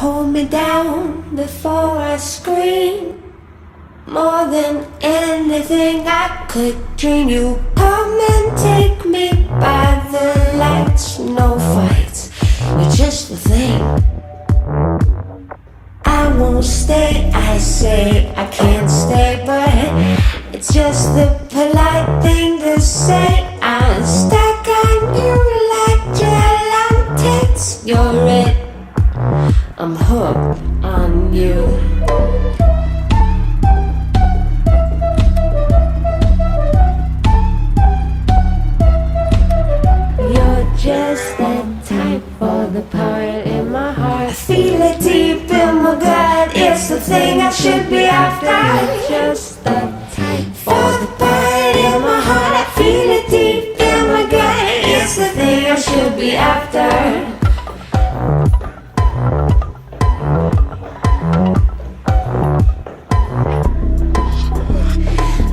Hold me down before I scream. More than anything I could dream. You come and take me by the lights. No fights, you're just the thing. I won't stay, I say I can't stay, but it's just the polite thing to say. I'm stuck on you like gelatinous. You're it, I'm hooked on you. You're just that type for the part in my heart. I feel it deep in my gut. It's the thing I should be after. Just the type for the part in my heart. I feel it deep in my gut. It's the thing I should be after.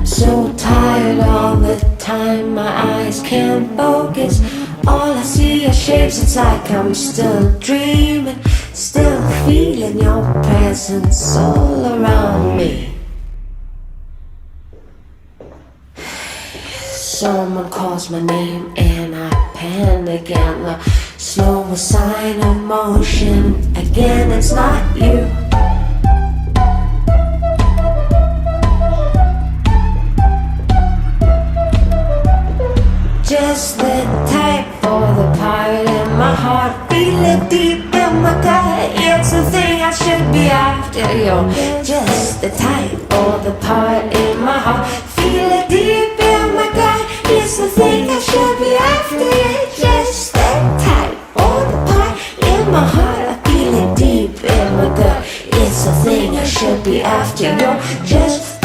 So tired all the time, my eyes can't focus. All I see are shapes, it's like I'm still dreaming. Still feeling your presence all around me. Someone calls my name and I panic and the slowest sign of motion. Again, it's not you. Just the type for the part in my heart. Feel it deep in my gut. It's the thing I should be after. You're just the type for the part in my heart. Feel it deep in my gut. It's the thing I should be after. You're just the type for the part in my heart. I feel it deep in my gut. It's the thing I should be after. You're just